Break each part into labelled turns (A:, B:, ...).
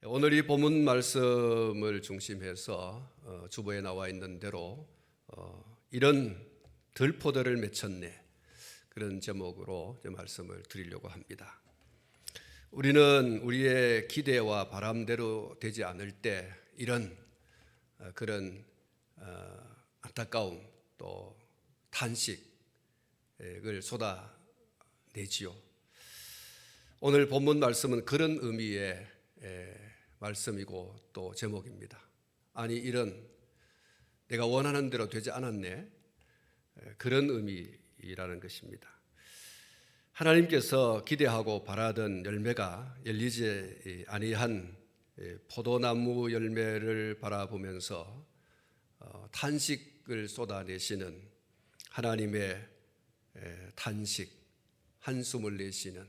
A: 오늘 이 본문 말씀을 중심해서 주보에 나와 있는 대로 이런 들포도를 맺혔네, 그런 제목으로 말씀을 드리려고 합니다. 우리는 우리의 기대와 바람대로 되지 않을 때 이런 그런 안타까움 또 탄식을 쏟아내지요. 오늘 본문 말씀은 그런 의미의 말씀이고 또 제목입니다. 아니, 이런 내가 원하는 대로 되지 않았네, 그런 의미라는 것입니다. 하나님께서 기대하고 바라던 열매가 열리지 아니한 포도나무 열매를 바라보면서 탄식을 쏟아내시는 하나님의 탄식, 한숨을 내시는,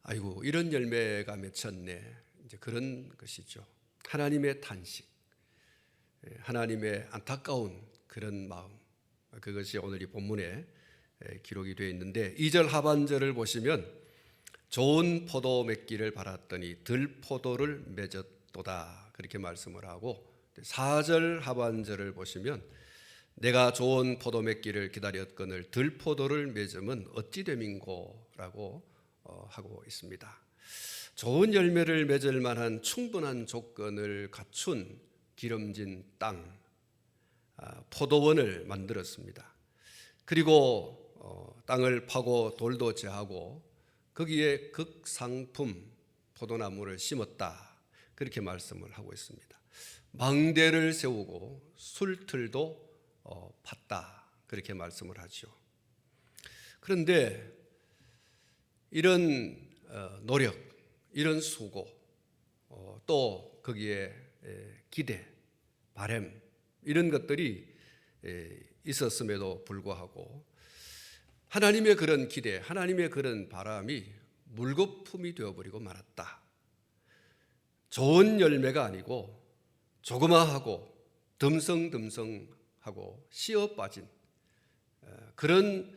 A: 아이고 이런 열매가 맺혔네, 이제 그런 것이죠. 하나님의 탄식, 하나님의 안타까운 그런 마음, 그것이 오늘 이 본문에 기록이 되어 있는데, 2절 하반절을 보시면 좋은 포도 맺기를 바랐더니 들포도를 맺었도다, 그렇게 말씀을 하고, 4절 하반절을 보시면 내가 좋은 포도 맺기를 기다렸거늘 들포도를 맺음은 어찌 됨인고 라고 하고 있습니다. 좋은 열매를 맺을 만한 충분한 조건을 갖춘 기름진 땅, 포도원을 만들었습니다. 그리고 땅을 파고 돌도 제하고 거기에 극상품 포도나무를 심었다, 그렇게 말씀을 하고 있습니다. 망대를 세우고 술틀도 팠다, 그렇게 말씀을 하죠. 그런데 이런 노력, 이런 수고, 또 거기에 기대, 바람, 이런 것들이 있었음에도 불구하고 하나님의 그런 기대, 하나님의 그런 바람이 물거품이 되어버리고 말았다. 좋은 열매가 아니고 조그마하고 듬성듬성하고 씨어 빠진 그런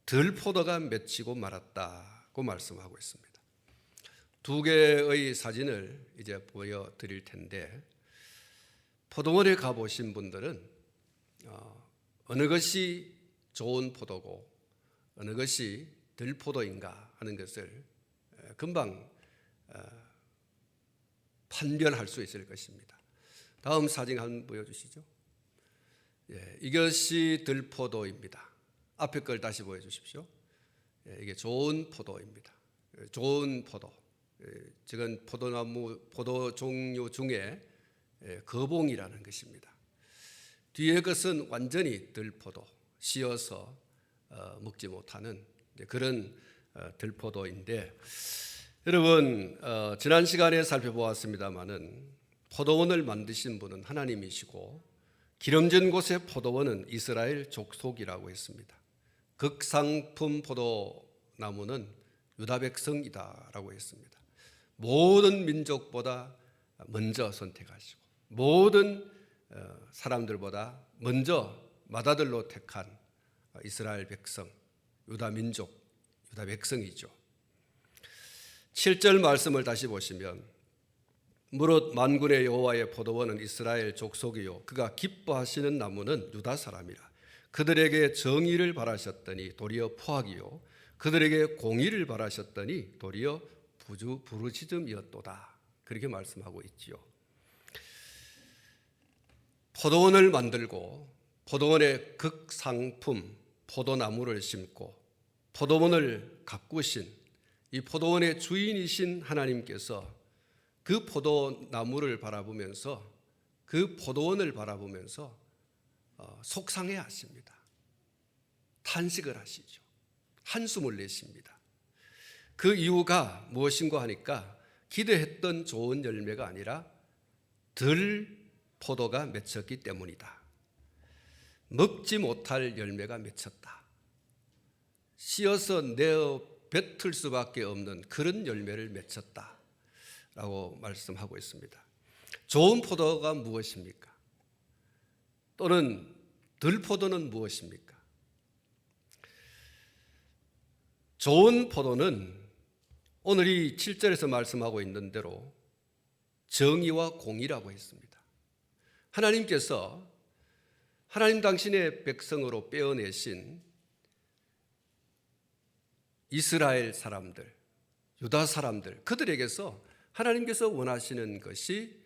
A: 들포도가 맺히고 말았다고 말씀하고 있습니다. 두 개의 사진을 이제 보여드릴 텐데, 포도원에 가보신 분들은 어느 것이 좋은 포도고 어느 것이 들포도인가 하는 것을 금방 판별할 수 있을 것입니다. 다음 사진 한번 보여주시죠. 이것이 들포도입니다. 앞에 걸 다시 보여주십시오. 이게 좋은 포도입니다. 좋은 포도. 지금 포도나무, 포도 종류 중에 거봉이라는 것입니다. 뒤에 것은 완전히 들포도, 씌어서 먹지 못하는 그런 들포도인데, 여러분 지난 시간에 살펴보았습니다마는 포도원을 만드신 분은 하나님이시고 기름진 곳의 포도원은 이스라엘 족속이라고 했습니다. 극상품 포도나무는 유다 백성이다라고 했습니다. 모든 민족보다 먼저 선택하시고 모든 사람들보다 먼저 맏아들로 택한 이스라엘 백성, 유다 민족, 유다 백성이죠. 7절 말씀을 다시 보시면 무릇 만군의 여호와의 포도원은 이스라엘 족속이요 그가 기뻐하시는 나무는 유다 사람이라. 그들에게 정의를 바라셨더니 도리어 포악이요 그들에게 공의를 바라셨더니 도리어 부르짖음이었도다, 그렇게 말씀하고 있지요. 포도원을 만들고 포도원의 극상품 포도나무를 심고 포도원을 가꾸신 이 포도원의 주인이신 하나님께서 그 포도나무를 바라보면서, 그 포도원을 바라보면서 속상해 하십니다. 탄식을 하시죠. 한숨을 내십니다. 그 이유가 무엇인가 하니까 기대했던 좋은 열매가 아니라 들포도가 맺혔기 때문이다. 먹지 못할 열매가 맺혔다. 씌어서 내어 뱉을 수밖에 없는 그런 열매를 맺혔다 라고 말씀하고 있습니다. 좋은 포도가 무엇입니까? 또는 들포도는 무엇입니까? 좋은 포도는 오늘 이 7절에서 말씀하고 있는 대로 정의와 공의라고 했습니다. 하나님께서 하나님 당신의 백성으로 빼어내신 이스라엘 사람들, 유다 사람들, 그들에게서 하나님께서 원하시는 것이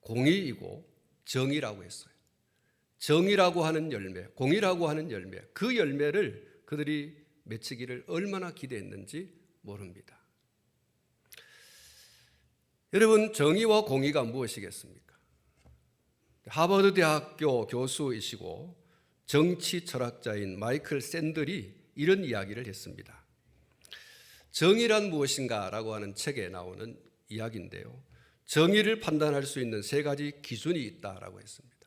A: 공의이고 정의라고 했어요. 정의라고 하는 열매, 공의라고 하는 열매, 그 열매를 그들이 맺히기를 얼마나 기대했는지 모릅니다. 여러분, 정의와 공의가 무엇이겠습니까? 하버드 대학교 교수이시고 정치 철학자인 마이클 샌들이 이런 이야기를 했습니다. 정의란 무엇인가라고 하는 책에 나오는 이야기인데요. 정의를 판단할 수 있는 세 가지 기준이 있다라고 했습니다.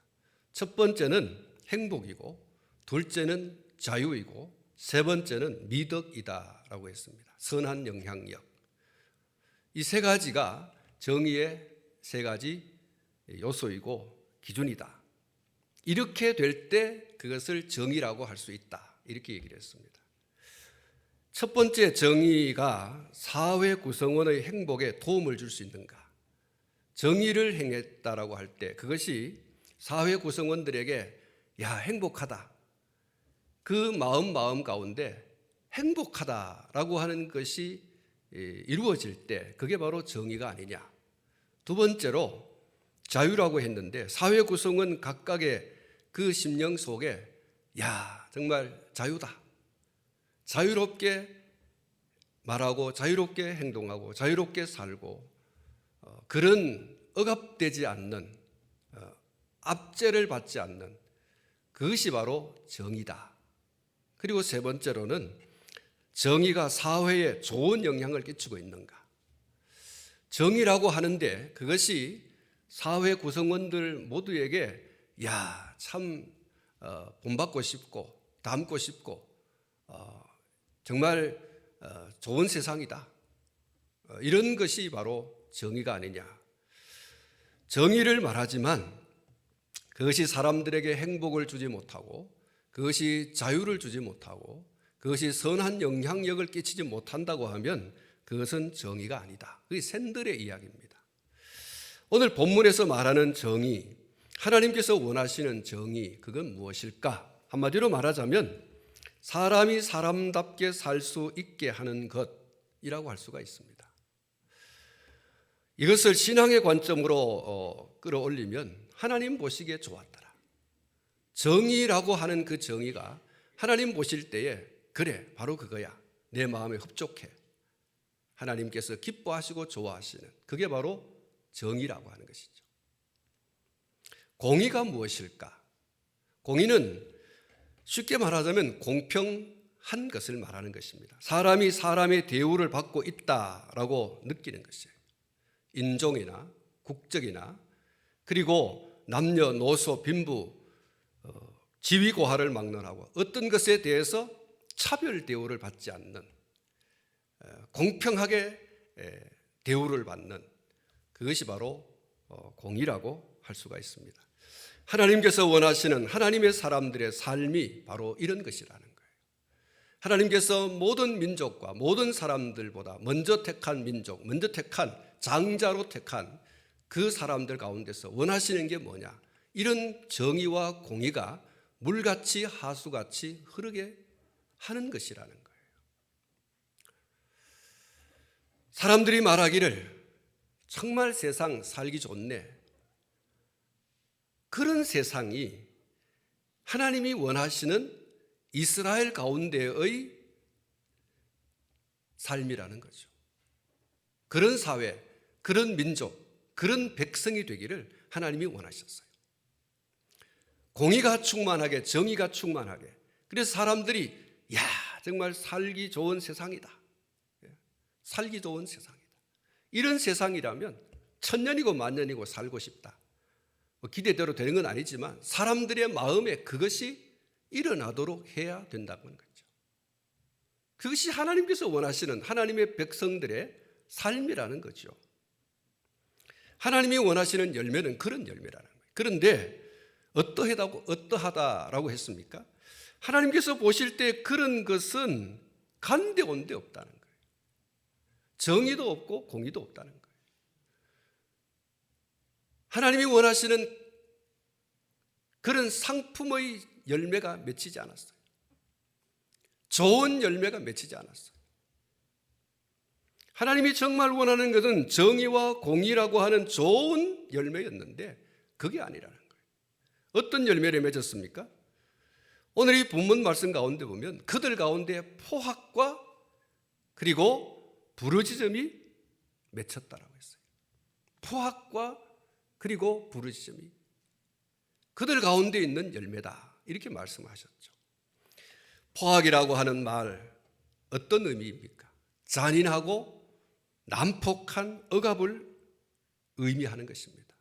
A: 첫 번째는 행복이고, 둘째는 자유이고, 세 번째는 미덕이다라고 했습니다. 선한 영향력. 이 세 가지가 정의의 세 가지 요소이고 기준이다. 이렇게 될 때 그것을 정의라고 할 수 있다. 이렇게 얘기를 했습니다. 첫 번째, 정의가 사회 구성원의 행복에 도움을 줄 수 있는가? 정의를 행했다라고 할 때 그것이 사회 구성원들에게 야, 행복하다. 그 마음 가운데 행복하다라고 하는 것이 이루어질 때 그게 바로 정의가 아니냐. 두 번째로 자유라고 했는데 사회 구성원 각각의 그 심령 속에 야, 정말 자유다. 자유롭게 말하고 자유롭게 행동하고 자유롭게 살고 그런 억압되지 않는 압제를 받지 않는 그것이 바로 정의다. 그리고 세 번째로는 정의가 사회에 좋은 영향을 끼치고 있는가. 정의라고 하는데 그것이 사회 구성원들 모두에게 야, 참 본받고 싶고 닮고 싶고 정말 좋은 세상이다. 이런 것이 바로 정의가 아니냐. 정의를 말하지만 그것이 사람들에게 행복을 주지 못하고 그것이 자유를 주지 못하고 그것이 선한 영향력을 끼치지 못한다고 하면 그것은 정의가 아니다. 그게 샌들의 이야기입니다. 오늘 본문에서 말하는 정의, 하나님께서 원하시는 정의, 그건 무엇일까? 한마디로 말하자면 사람이 사람답게 살 수 있게 하는 것이라고 할 수가 있습니다. 이것을 신앙의 관점으로 끌어올리면 하나님 보시기에 좋았더라. 정의라고 하는 그 정의가 하나님 보실 때에 그래, 바로 그거야. 내 마음에 흡족해. 하나님께서 기뻐하시고 좋아하시는 그게 바로 정의라고 하는 것이죠. 공의가 무엇일까? 공의는 쉽게 말하자면 공평한 것을 말하는 것입니다. 사람이 사람의 대우를 받고 있다라고 느끼는 것이에요. 인종이나 국적이나 그리고 남녀노소 빈부 지위고하를 막론하고 어떤 것에 대해서 차별 대우를 받지 않는 공평하게 대우를 받는 그것이 바로 공의라고 할 수가 있습니다. 하나님께서 원하시는 하나님의 사람들의 삶이 바로 이런 것이라는 거예요. 하나님께서 모든 민족과 모든 사람들보다 먼저 택한 민족, 먼저 택한 장자로 택한 그 사람들 가운데서 원하시는 게 뭐냐? 이런 정의와 공의가 물같이 하수같이 흐르게 하는 것이라는 거예요. 사람들이 말하기를 정말 세상 살기 좋네. 그런 세상이 하나님이 원하시는 이스라엘 가운데의 삶이라는 거죠. 그런 사회, 그런 민족, 그런 백성이 되기를 하나님이 원하셨어요. 공의가 충만하게, 정의가 충만하게. 그래서 사람들이 야, 정말 살기 좋은 세상이다. 살기 좋은 세상이다. 이런 세상이라면 천년이고 만년이고 살고 싶다. 기대대로 되는 건 아니지만 사람들의 마음에 그것이 일어나도록 해야 된다는 거죠. 그것이 하나님께서 원하시는 하나님의 백성들의 삶이라는 거죠. 하나님이 원하시는 열매는 그런 열매라는 거예요. 그런데 어떠하다라고 했습니까? 하나님께서 보실 때 그런 것은 간데온데 없다는 거예요. 정의도 없고 공의도 없다는 거예요. 하나님이 원하시는 그런 상품의 열매가 맺히지 않았어요. 좋은 열매가 맺히지 않았어요. 하나님이 정말 원하는 것은 정의와 공의라고 하는 좋은 열매였는데 그게 아니라는 거예요. 어떤 열매를 맺었습니까? 오늘 이 본문 말씀 가운데 보면 그들 가운데 포학과 그리고 부르짖음이 맺혔다라고 했어요. 포학과 그리고 부르짖음이 그들 가운데 있는 열매다, 이렇게 말씀하셨죠. 포학이라고 하는 말, 어떤 의미입니까? 잔인하고 난폭한 억압을 의미하는 것입니다.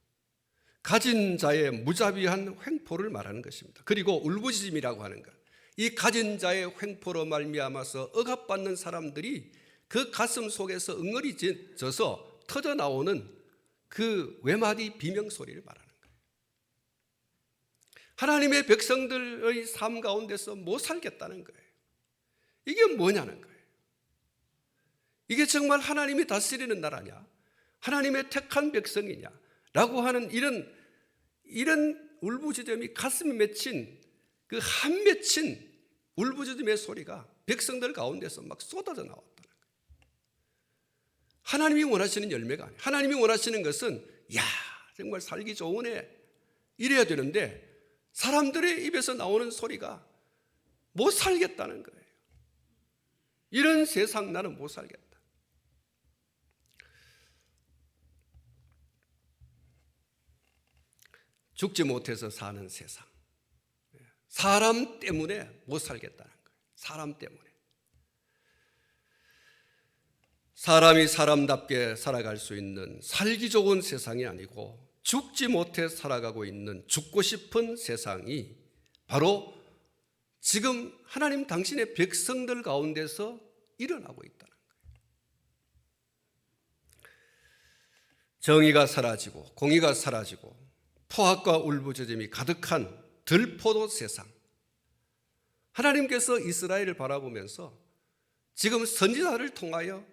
A: 가진 자의 무자비한 횡포를 말하는 것입니다. 그리고 울부짖음이라고 하는 것, 이 가진 자의 횡포로 말미암아서 억압받는 사람들이 그 가슴 속에서 응어리져서 터져나오는 그 외마디 비명소리를 말하는 거예요. 하나님의 백성들의 삶 가운데서 못 살겠다는 거예요. 이게 뭐냐는 거예요. 이게 정말 하나님이 다스리는 나라냐, 하나님의 택한 백성이냐 라고 하는 이런 울부짖음이 가슴에 맺힌 그 한 맺힌 울부짖음의 소리가 백성들 가운데서 막 쏟아져 나왔다는 거예요. 하나님이 원하시는 열매가 아니에요. 하나님이 원하시는 것은 야 정말 살기 좋으네 이래야 되는데 사람들의 입에서 나오는 소리가 못 살겠다는 거예요. 이런 세상 나는 못 살겠다. 죽지 못해서 사는 세상, 사람 때문에 못 살겠다는 거예요. 사람 때문에. 사람이 사람답게 살아갈 수 있는 살기 좋은 세상이 아니고 죽지 못해 살아가고 있는 죽고 싶은 세상이 바로 지금 하나님 당신의 백성들 가운데서 일어나고 있다는 거예요. 정의가 사라지고 공의가 사라지고 포악과 울부짖음이 가득한 들포도 세상. 하나님께서 이스라엘을 바라보면서 지금 선지자를 통하여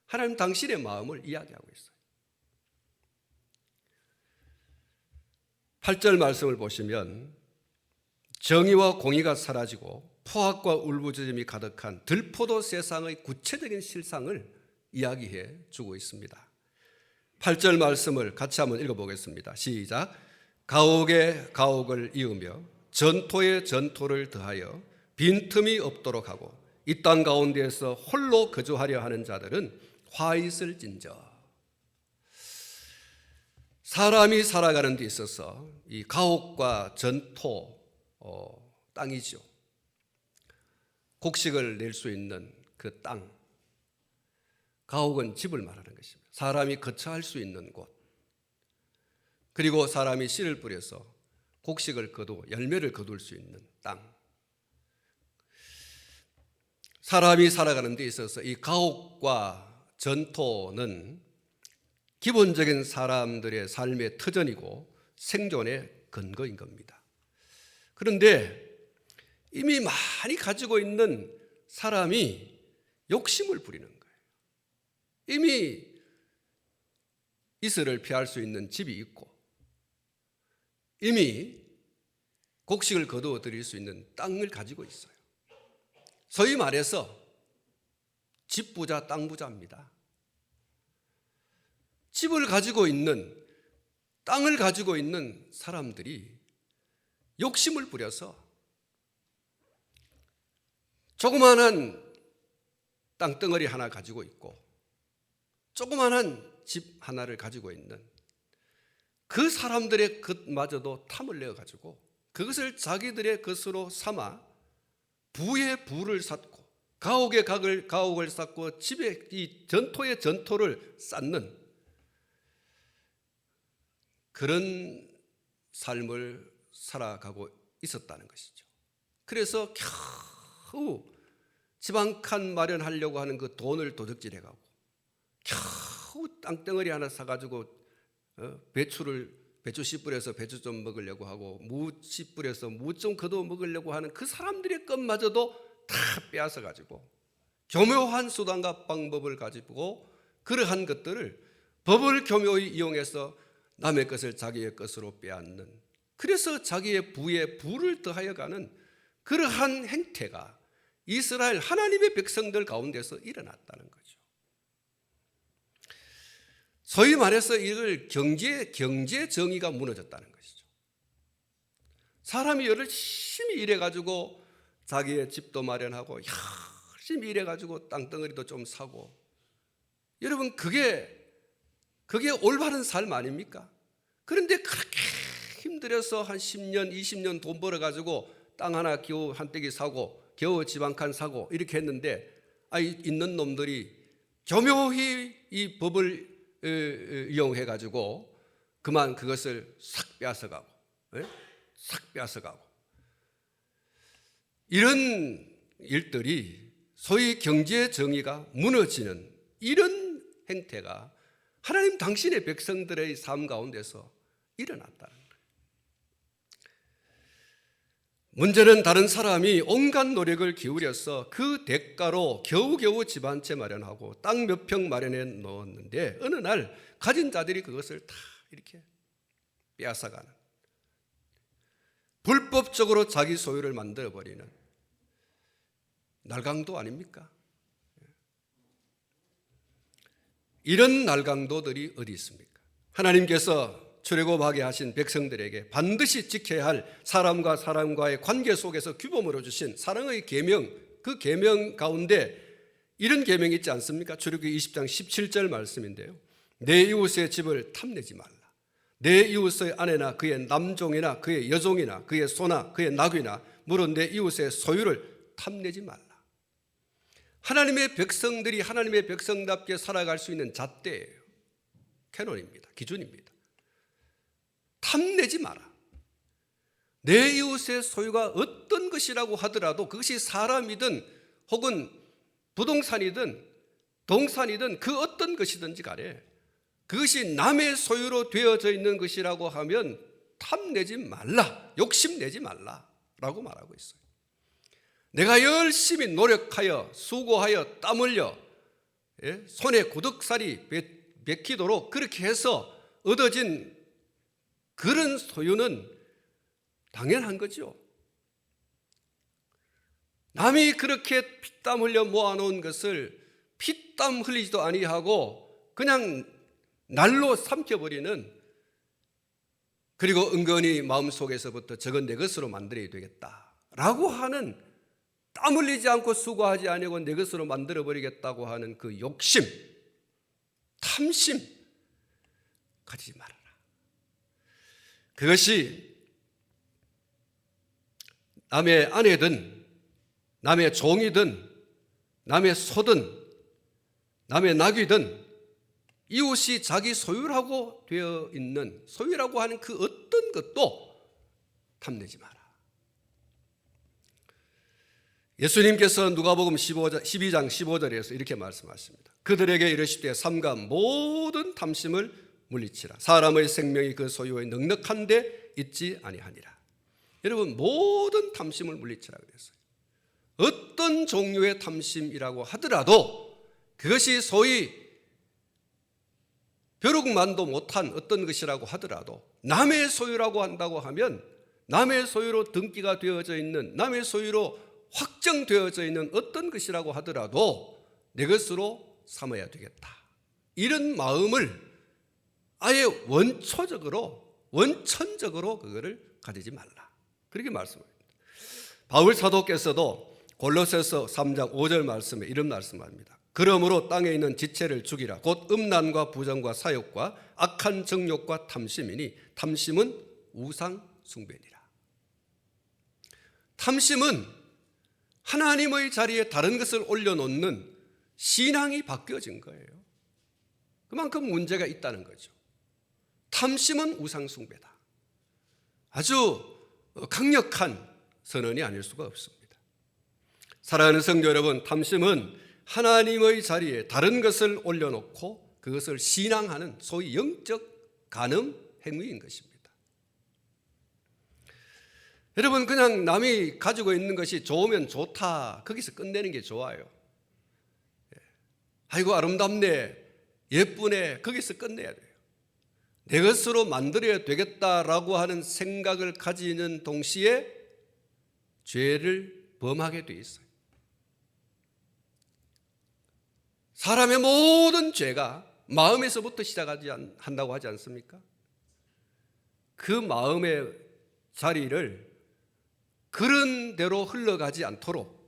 A: 하나님 당신의 마음을 이야기하고 있어요. 8절 말씀을 보시면 정의와 공의가 사라지고 포악과 울부짖음이 가득한 들포도 세상의 구체적인 실상을 이야기해 주고 있습니다. 8절 말씀을 같이 한번 읽어보겠습니다. 시작. 가옥에 가옥을 이으며 전토에 전토를 더하여 빈틈이 없도록 하고 이 땅 가운데에서 홀로 거주하려 하는 자들은 화 있을진저. 사람이 살아가는 데 있어서 이 가옥과 전토 땅이죠. 곡식을 낼 수 있는 그 땅. 가옥은 집을 말하는 것입니다. 사람이 거처할 수 있는 곳. 그리고 사람이 씨를 뿌려서 곡식을 거두고 열매를 거둘 수 있는 땅. 사람이 살아가는 데 있어서 이 가옥과 전토는 기본적인 사람들의 삶의 터전이고 생존의 근거인 겁니다. 그런데 이미 많이 가지고 있는 사람이 욕심을 부리는 거예요. 이미 이슬을 피할 수 있는 집이 있고 이미 곡식을 거두어 드릴 수 있는 땅을 가지고 있어요. 소위 말해서 집부자 땅부자입니다. 집을 가지고 있는, 땅을 가지고 있는 사람들이 욕심을 부려서 조그마한 땅덩어리 하나 가지고 있고 조그마한 집 하나를 가지고 있는 그 사람들의 것마저도 탐을 내어가지고 그것을 자기들의 것으로 삼아 부에 부를 쌓고 가옥에 가옥을 쌓고 집에 이 전토에 전토를 쌓는 그런 삶을 살아가고 있었다는 것이죠. 그래서 겨우 집 한 칸 마련하려고 하는 그 돈을 도적질해가고 겨우 땅덩어리 하나 사가지고 배추 씨 뿌려서 배추 좀 먹으려고 하고 무 씨 뿌려서 무 좀 거두어 먹으려고 하는 그 사람들의 것마저도 다 빼앗아 가지고 교묘한 수단과 방법을 가지고 그러한 것들을 법을 교묘히 이용해서 남의 것을 자기의 것으로 빼앗는, 그래서 자기의 부에 부를 더하여 가는 그러한 행태가 이스라엘 하나님의 백성들 가운데서 일어났다는 거죠. 소위 말해서 이걸 경제 정의가 무너졌다는 것이죠. 사람이 열심히 일해가지고 자기의 집도 마련하고 열심히 일해가지고 땅덩어리도 좀 사고, 여러분 그게 올바른 삶 아닙니까? 그런데 그렇게 힘들어서 한 10년 20년 돈 벌어가지고 땅 하나 겨우 한떼기 사고 겨우 집 한 칸 사고 이렇게 했는데, 있는 놈들이 교묘히 이 법을 이용해가지고 그만 그것을 싹 빼앗아가고, 싹 빼앗아가고, 이런 일들이 소위 경제 정의가 무너지는 이런 행태가 하나님 당신의 백성들의 삶 가운데서 일어났다는 거예요. 문제는 다른 사람이 온갖 노력을 기울여서 그 대가로 겨우겨우 집 한 채 마련하고 땅 몇 평 마련해 놓았는데 어느 날 가진 자들이 그것을 다 이렇게 빼앗아가는, 불법적으로 자기 소유를 만들어버리는 날강도 아닙니까? 이런 날강도들이 어디 있습니까? 하나님께서 출애굽하게 하신 백성들에게 반드시 지켜야 할 사람과 사람과의 관계 속에서 규범으로 주신 사랑의 계명, 그 계명 가운데 이런 계명이 있지 않습니까? 출애굽기 20장 17절 말씀인데요. 내 이웃의 집을 탐내지 말라. 내 이웃의 아내나 그의 남종이나 그의 여종이나 그의 소나 그의 나귀나 물은 내 이웃의 소유를 탐내지 말라. 하나님의 백성들이 하나님의 백성답게 살아갈 수 있는 잣대예요. 캐논입니다. 기준입니다. 탐내지 마라. 내 이웃의 소유가 어떤 것이라고 하더라도 그것이 사람이든 혹은 부동산이든 동산이든 그 어떤 것이든지 간에 그것이 남의 소유로 되어져 있는 것이라고 하면 탐내지 말라, 욕심내지 말라라고 말하고 있어요. 내가 열심히 노력하여 수고하여 땀 흘려 손에 고득살이 베키도록 그렇게 해서 얻어진 그런 소유는 당연한 거죠. 남이 그렇게 피땀 흘려 모아놓은 것을 피땀 흘리지도 아니하고 그냥 날로 삼켜버리는, 그리고 은근히 마음속에서부터 저건 내 것으로 만들어야 되겠다라고 하는, 땀 흘리지 않고 수고하지 아니하고 내 것으로 만들어버리겠다고 하는 그 욕심, 탐심 가지지 말아라. 그것이 남의 아내든 남의 종이든 남의 소든 남의 나귀든 이웃이 자기 소유라고 되어 있는, 소유라고 하는 그 어떤 것도 탐내지 마라. 예수님께서 누가복음 12장 15절에서 이렇게 말씀하십니다. 그들에게 이르시되 삼가 모든 탐심을 물리치라. 사람의 생명이 그 소유의 넉넉한데 있지 아니하니라. 여러분, 모든 탐심을 물리치라 그랬어요. 어떤 종류의 탐심이라고 하더라도 그것이 소위 벼룩만도 못한 어떤 것이라고 하더라도 남의 소유라고 한다고 하면 남의 소유로 등기가 되어져 있는, 남의 소유로 확정되어져 있는 어떤 것이라고 하더라도 내 것으로 삼아야 되겠다. 이런 마음을 아예 원천적으로 그거를 가지지 말라. 그렇게 말씀합니다. 바울 사도께서도 골로새서 3장 5절 말씀에 이런 말씀합니다. 그러므로 땅에 있는 지체를 죽이라. 곧 음란과 부정과 사욕과 악한 정욕과 탐심이니 탐심은 우상 숭배니라. 탐심은 하나님의 자리에 다른 것을 올려놓는 신앙이 바뀌어진 거예요. 그만큼 문제가 있다는 거죠. 탐심은 우상 숭배다. 아주 강력한 선언이 아닐 수가 없습니다. 사랑하는 성도 여러분, 탐심은 하나님의 자리에 다른 것을 올려놓고 그것을 신앙하는 소위 영적 간음 행위인 것입니다. 여러분, 그냥 남이 가지고 있는 것이 좋으면 좋다, 거기서 끝내는 게 좋아요. 아이고 아름답네, 예쁘네, 거기서 끝내야 돼요. 내 것으로 만들어야 되겠다라고 하는 생각을 가지는 동시에 죄를 범하게 돼 있어요. 사람의 모든 죄가 마음에서부터 한다고 하지 않습니까? 그 마음의 자리를 그런 대로 흘러가지 않도록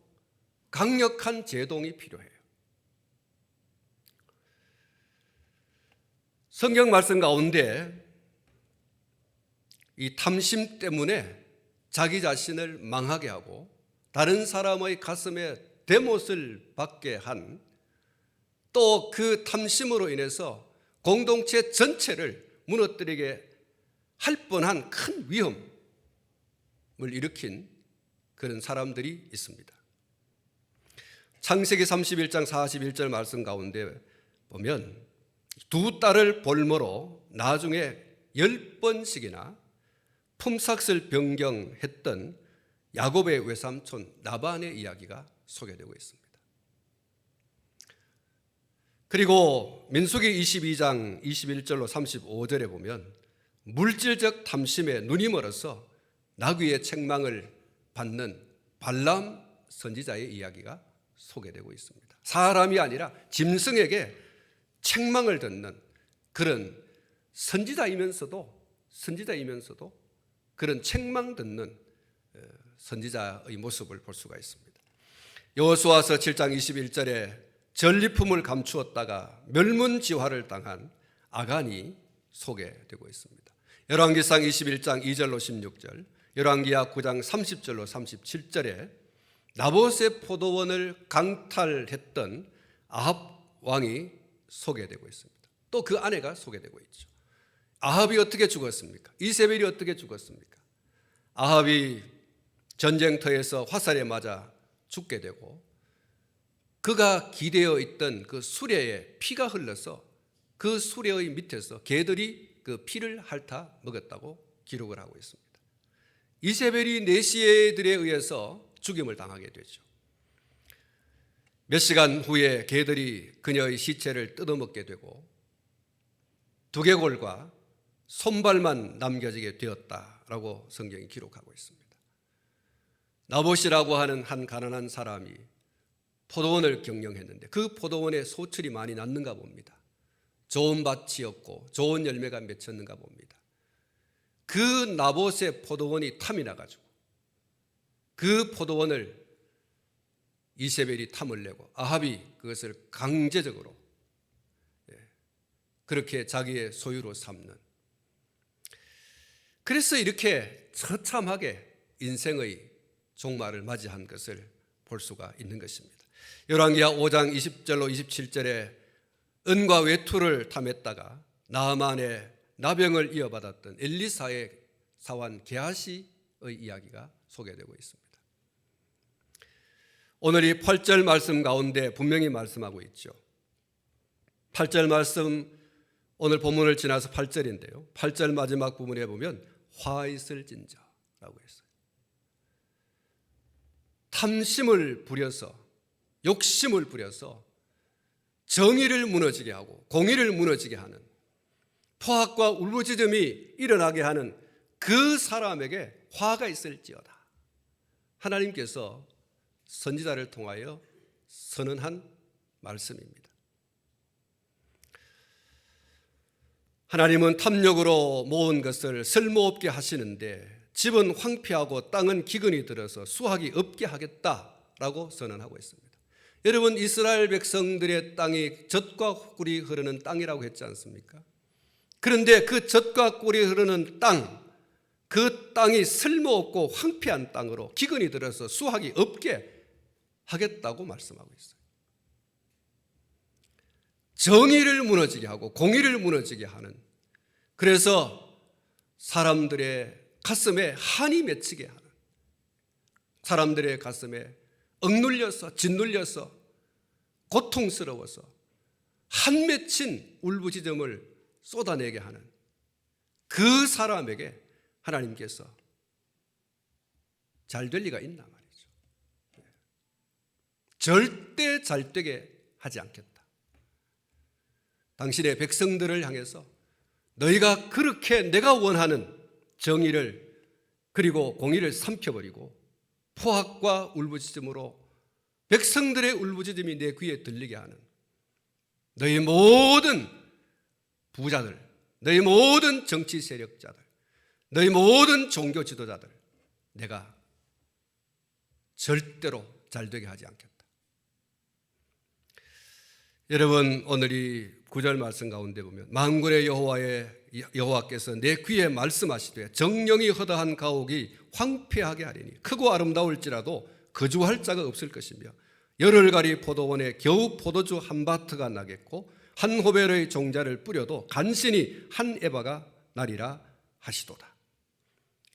A: 강력한 제동이 필요해요. 성경 말씀 가운데 이 탐심 때문에 자기 자신을 망하게 하고 다른 사람의 가슴에 대못을 받게 한, 또 그 탐심으로 인해서 공동체 전체를 무너뜨리게 할 뻔한 큰 위험을 일으킨 그런 사람들이 있습니다. 창세기 31장 41절 말씀 가운데 보면 두 딸을 볼모로 나중에 10번씩이나 품삯을 변경했던 야곱의 외삼촌 라반의 이야기가 소개되고 있습니다. 그리고 민수기 22장 21절로 35절에 보면 물질적 탐심에 눈이 멀어서 나귀의 책망을 받는 발람 선지자의 이야기가 소개되고 있습니다. 사람이 아니라 짐승에게 책망을 듣는 그런 선지자이면서도 그런 책망 듣는 선지자의 모습을 볼 수가 있습니다. 여호수아서 7장 21절에 전리품을 감추었다가 멸문지화를 당한 아간이 소개되고 있습니다. 열왕기상 21장 2절로 16절, 열왕기하 9장 30절로 37절에 나봇의 포도원을 강탈했던 아합 왕이 소개되고 있습니다. 또 그 아내가 소개되고 있죠. 아합이 어떻게 죽었습니까? 이세벨이 어떻게 죽었습니까? 아합이 전쟁터에서 화살에 맞아 죽게 되고 그가 기대어 있던 그 수레에 피가 흘러서 그 수레의 밑에서 개들이 그 피를 핥아 먹었다고 기록을 하고 있습니다. 이세벨이 내시애들에 의해서 죽임을 당하게 되죠. 몇 시간 후에 개들이 그녀의 시체를 뜯어먹게 되고 두개골과 손발만 남겨지게 되었다라고 성경이 기록하고 있습니다. 나봇이라고 하는 한 가난한 사람이 포도원을 경영했는데 그 포도원에 소출이 많이 났는가 봅니다. 좋은 밭이었고 좋은 열매가 맺혔는가 봅니다. 그 나봇의 포도원이 탐이 나가지고 그 포도원을 이세벨이 탐을 내고 아합이 그것을 강제적으로 그렇게 자기의 소유로 삼는, 그래서 이렇게 처참하게 인생의 종말을 맞이한 것을 볼 수가 있는 것입니다. 열왕기하 5장 20절로 27절에 은과 외투를 탐했다가 나아만의 나병을 이어받았던 엘리사의 사환 게하시의 이야기가 소개되고 있습니다. 오늘 이 8절 말씀 가운데 분명히 말씀하고 있죠. 8절 말씀, 오늘 본문을 지나서 8절인데요. 8절 마지막 부분에 보면 화 있을진저라고 했어요. 탐심을 부려서, 욕심을 부려서 정의를 무너지게 하고 공의를 무너지게 하는, 포악과 울부짖음이 일어나게 하는 그 사람에게 화가 있을지어다. 하나님께서 선지자를 통하여 선언한 말씀입니다. 하나님은 탐욕으로 모은 것을 쓸모없게 하시는데 집은 황폐하고 땅은 기근이 들어서 수확이 없게 하겠다라고 선언하고 있습니다. 여러분, 이스라엘 백성들의 땅이 젖과 꿀이 흐르는 땅이라고 했지 않습니까? 그런데 그 젖과 꿀이 흐르는 땅, 그 땅이 쓸모없고 황폐한 땅으로 기근이 들어서 수확이 없게 하겠다고 말씀하고 있어요. 정의를 무너지게 하고 공의를 무너지게 하는, 그래서 사람들의 가슴에 한이 맺히게 하는, 사람들의 가슴에 억눌려서 짓눌려서 고통스러워서 한 맺힌 울부짖음을 쏟아내게 하는 그 사람에게 하나님께서 잘 될 리가 있나 말이죠. 절대 잘 되게 하지 않겠다. 당신의 백성들을 향해서 너희가 그렇게 내가 원하는 정의를 그리고 공의를 삼켜버리고 포악과 울부짖음으로 백성들의 울부짖음이 내 귀에 들리게 하는 너희 모든 부자들, 너희 모든 정치 세력자들, 너희 모든 종교 지도자들 내가 절대로 잘되게 하지 않겠다. 여러분, 오늘 이 9절 말씀 가운데 보면 만군의 여호와께서 내 귀에 말씀하시되 정령이 허다한 가옥이 황폐하게 하리니 크고 아름다울지라도 거주할 자가 없을 것이며 열흘가리 포도원에 겨우 포도주 한 바트가 나겠고 한 호벨의 종자를 뿌려도 간신히 한 에바가 나리라 하시도다.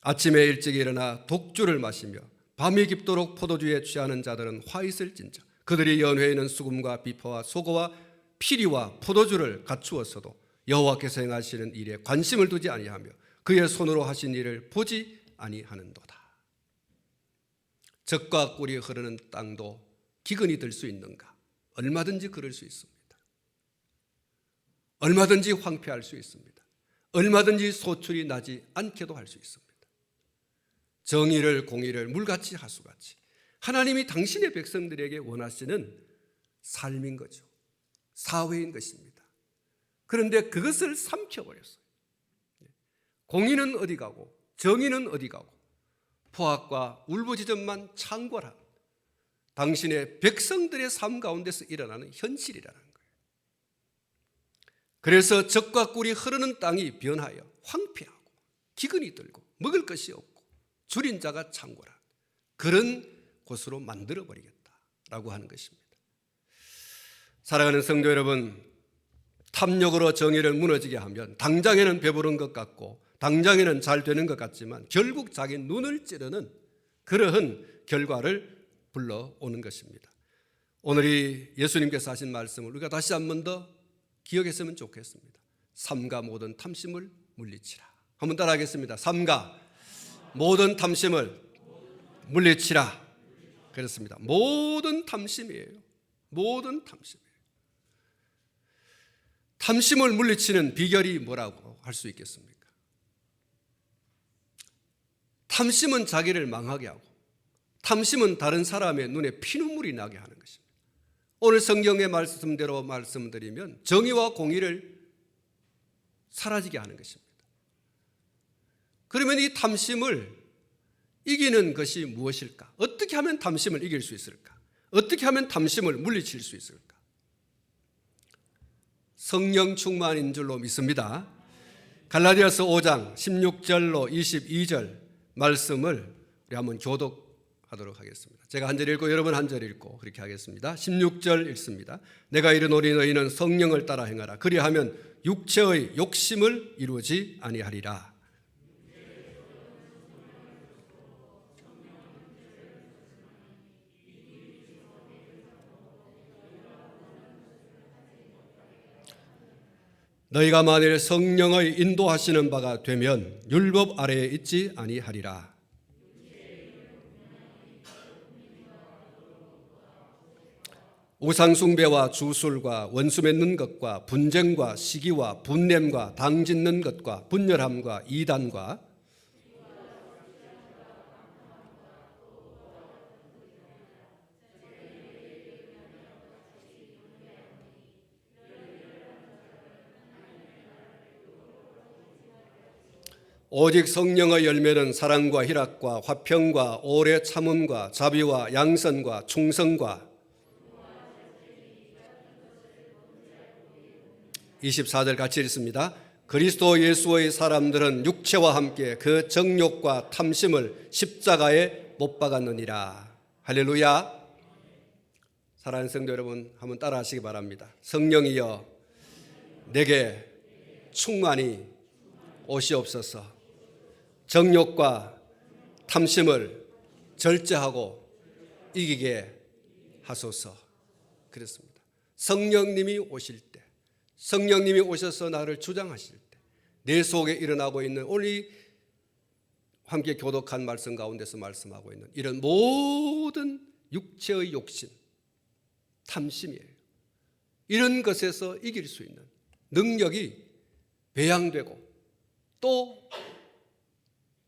A: 아침에 일찍 일어나 독주를 마시며 밤이 깊도록 포도주에 취하는 자들은 화 있을진저 그들이 연회에는 수금과 비파와 소고와 피리와 포도주를 갖추었어도 여호와께서 행하시는 일에 관심을 두지 아니하며 그의 손으로 하신 일을 보지 아니하는도다. 젖과 꿀이 흐르는 땅도 기근이 들 수 있는가? 얼마든지 그럴 수 있습니다. 얼마든지 황폐할 수 있습니다. 얼마든지 소출이 나지 않게도 할 수 있습니다. 정의를 공의를 물같이 하수같이 하나님이 당신의 백성들에게 원하시는 삶인 거죠. 사회인 것입니다. 그런데 그것을 삼켜버렸어요. 공의는 어디 가고 정의는 어디 가고 포악과 울부짖음만 창궐한 당신의 백성들의 삶 가운데서 일어나는 현실이라는 거예요. 그래서 젖과 꿀이 흐르는 땅이 변하여 황폐하고 기근이 들고 먹을 것이 없고 줄인 자가 창궐한 그런 곳으로 만들어버리겠다라고 하는 것입니다. 사랑하는 성도 여러분, 탐욕으로 정의를 무너지게 하면 당장에는 배부른 것 같고 당장에는 잘 되는 것 같지만 결국 자기 눈을 찌르는 그러한 결과를 불러오는 것입니다. 오늘 이 예수님께서 하신 말씀을 우리가 다시 한 번 더 기억했으면 좋겠습니다. 삼가 모든 탐심을 물리치라. 한번 따라하겠습니다. 삼가 모든 탐심을 물리치라. 그렇습니다. 모든 탐심이에요. 모든 탐심이에요. 탐심을 물리치는 비결이 뭐라고 할 수 있겠습니까? 탐심은 자기를 망하게 하고 탐심은 다른 사람의 눈에 피눈물이 나게 하는 것입니다. 오늘 성경의 말씀대로 말씀드리면 정의와 공의를 사라지게 하는 것입니다. 그러면 이 탐심을 이기는 것이 무엇일까? 어떻게 하면 탐심을 이길 수 있을까? 어떻게 하면 탐심을 물리칠 수 있을까? 성령 충만인 줄로 믿습니다. 갈라디아서 5장 16절로 22절 말씀을 우리 한번 교독하도록 하겠습니다. 제가 한 절 읽고 여러분 한 절 읽고 그렇게 하겠습니다. 16절 읽습니다. 내가 이르노니 너희는 성령을 따라 행하라. 그리하면 육체의 욕심을 이루지 아니하리라. 너희가 만일 성령의 인도하시는 바가 되면 율법 아래에 있지 아니하리라. 우상숭배와 주술과 원수 맺는 것과 분쟁과 시기와 분냄과 당짓는 것과 분열함과 이단과 오직 성령의 열매는 사랑과 희락과 화평과 오래 참음과 자비와 양선과 충성과 24절 같이 읽습니다. 그리스도 예수의 사람들은 육체와 함께 그 정욕과 탐심을 십자가에 못 박았느니라. 할렐루야. 사랑하는 성도 여러분, 한번 따라 하시기 바랍니다. 성령이여 내게 충만히 오시옵소서. 정욕과 탐심을 절제하고 이기게 하소서. 그렇습니다. 성령님이 오실 때, 성령님이 오셔서 나를 주장하실 때, 내 속에 일어나고 있는 오늘 함께 교독한 말씀 가운데서 말씀하고 있는 이런 모든 육체의 욕심, 탐심이에요. 이런 것에서 이길 수 있는 능력이 배양되고 또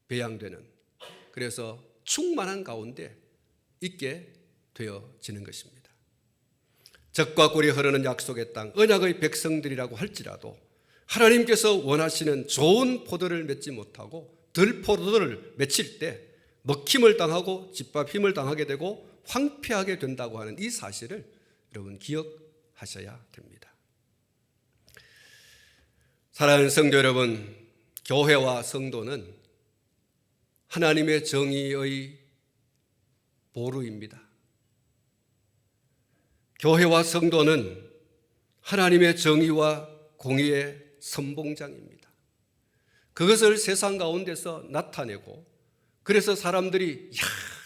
A: 배양되는, 그래서 충만한 가운데 있게 되어지는 것입니다. 젖과 꿀이 흐르는 약속의 땅, 언약의 백성들이라고 할지라도 하나님께서 원하시는 좋은 포도를 맺지 못하고 들 포도를 맺힐 때 먹힘을 당하고 짓밟힘을 당하게 되고 황폐하게 된다고 하는 이 사실을 여러분 기억하셔야 됩니다. 사랑하는 성도 여러분, 교회와 성도는 하나님의 정의의 보루입니다. 교회와 성도는 하나님의 정의와 공의의 선봉장입니다. 그것을 세상 가운데서 나타내고, 그래서 사람들이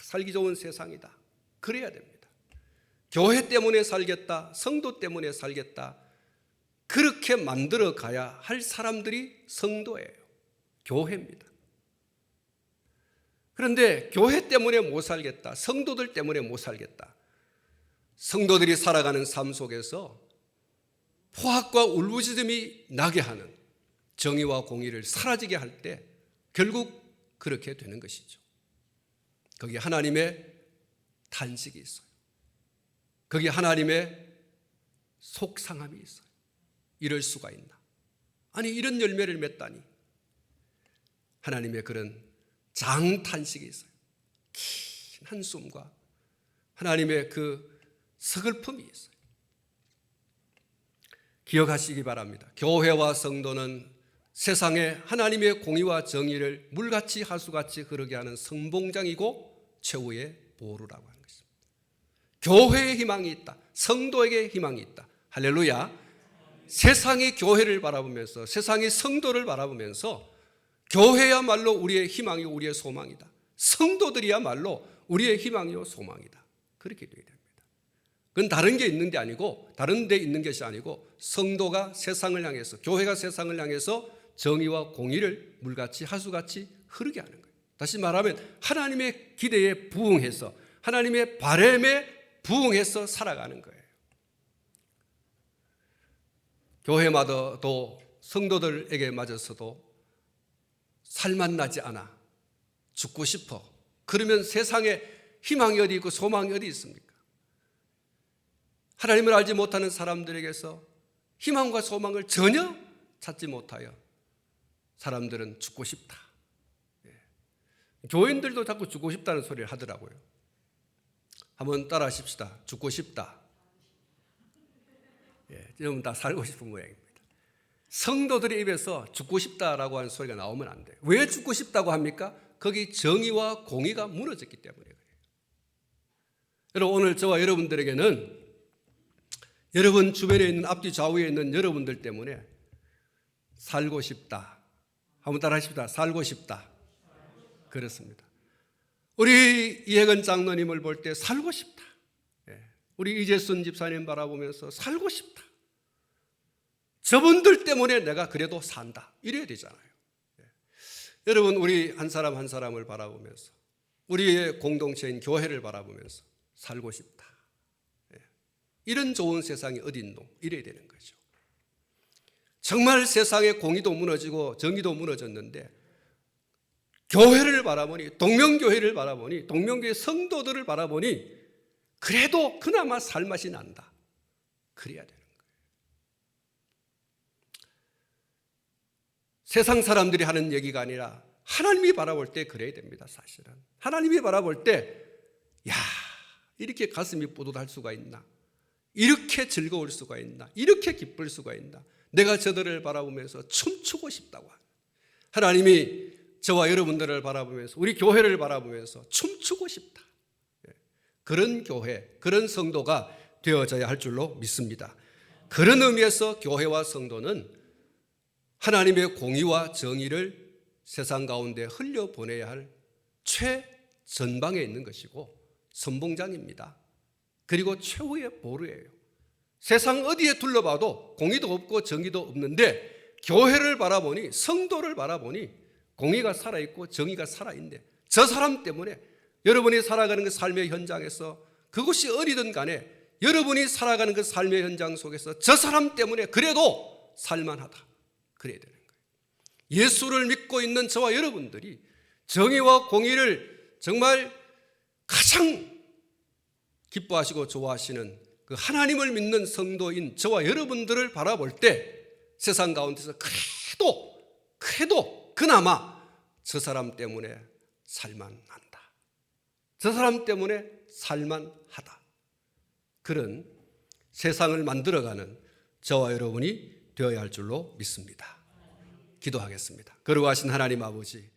A: 살기 좋은 세상이다, 그래야 됩니다. 교회 때문에 살겠다, 성도 때문에 살겠다, 그렇게 만들어 가야 할 사람들이 성도예요. 교회입니다. 그런데 교회 때문에 못 살겠다, 성도들 때문에 못 살겠다, 성도들이 살아가는 삶 속에서 포악과 울부짖음이 나게 하는 정의와 공의를 사라지게 할 때 결국 그렇게 되는 것이죠. 거기에 하나님의 탄식이 있어요. 거기에 하나님의 속상함이 있어요. 이럴 수가 있나? 아니, 이런 열매를 맺다니. 하나님의 그런 장탄식이 있어요. 긴 한숨과 하나님의 그 서글픔이 있어요. 기억하시기 바랍니다. 교회와 성도는 세상에 하나님의 공의와 정의를 물같이 하수같이 흐르게 하는 선봉장이고 최후의 보루라고 하는 것입니다. 교회에 희망이 있다, 성도에게 희망이 있다. 할렐루야. 세상이 교회를 바라보면서, 세상이 성도를 바라보면서 교회야말로 우리의 희망이고 우리의 소망이다, 성도들이야말로 우리의 희망이요 소망이다, 그렇게 되어야 됩니다. 그건 다른 게 있는 게 아니고, 다른 데 있는 것이 아니고, 성도가 세상을 향해서, 교회가 세상을 향해서 정의와 공의를 물같이 하수같이 흐르게 하는 거예요. 다시 말하면 하나님의 기대에 부응해서, 하나님의 바람에 부응해서 살아가는 거예요. 교회마다도 성도들에게 맞아서도 살맛 나지 않아, 죽고 싶어, 그러면 세상에 희망이 어디 있고 소망이 어디 있습니까? 하나님을 알지 못하는 사람들에게서 희망과 소망을 전혀 찾지 못하여 사람들은 죽고 싶다. 교인들도 자꾸 죽고 싶다는 소리를 하더라고요. 한번 따라 하십시다. 죽고 싶다. 여러분 다 살고 싶은 모양입니다. 성도들의 입에서 죽고 싶다라고 하는 소리가 나오면 안 돼요. 왜 죽고 싶다고 합니까? 거기 정의와 공의가 무너졌기 때문에 그래요. 여러분, 오늘 저와 여러분들에게는 여러분 주변에 있는, 앞뒤 좌우에 있는 여러분들 때문에 살고 싶다. 한번 따라 하십시다. 살고 싶다. 그렇습니다. 우리 이혜건 장로님을 볼 때 살고 싶다. 우리 이재순 집사님 바라보면서 살고 싶다. 저분들 때문에 내가 그래도 산다, 이래야 되잖아요. 여러분, 우리 한 사람 한 사람을 바라보면서, 우리의 공동체인 교회를 바라보면서 살고 싶다. 이런 좋은 세상이 어디 있노? 이래야 되는 거죠. 정말 세상의 공의도 무너지고 정의도 무너졌는데 교회를 바라보니, 동명교회를 바라보니, 동명교회 성도들을 바라보니 그래도 그나마 살맛이 난다, 그래야 되는 거예요. 세상 사람들이 하는 얘기가 아니라 하나님이 바라볼 때 그래야 됩니다. 사실은 하나님이 바라볼 때, 야, 이렇게 가슴이 뿌듯할 수가 있나, 이렇게 즐거울 수가 있나, 이렇게 기쁠 수가 있나, 내가 저들을 바라보면서 춤추고 싶다고 하는, 하나님이 저와 여러분들을 바라보면서, 우리 교회를 바라보면서 춤추고 싶다, 그런 교회, 그런 성도가 되어져야 할 줄로 믿습니다. 그런 의미에서 교회와 성도는 하나님의 공의와 정의를 세상 가운데 흘려보내야 할 최전방에 있는 것이고 선봉장입니다. 그리고 최후의 보루예요. 세상 어디에 둘러봐도 공의도 없고 정의도 없는데 교회를 바라보니, 성도를 바라보니 공의가 살아있고 정의가 살아있네. 저 사람 때문에 여러분이 살아가는 그 삶의 현장에서, 그것이 어디든 간에 여러분이 살아가는 그 삶의 현장 속에서 저 사람 때문에 그래도 살만하다, 그래야 되는 거예요. 예수를 믿고 있는 저와 여러분들이 정의와 공의를 정말 가장 기뻐하시고 좋아하시는 그 하나님을 믿는 성도인 저와 여러분들을 바라볼 때 세상 가운데서 그래도 그나마 저 사람 때문에 살만한다, 저 사람 때문에 살만하다, 그런 세상을 만들어가는 저와 여러분이 되어야 할 줄로 믿습니다. 기도하겠습니다. 거룩하신 하나님 아버지,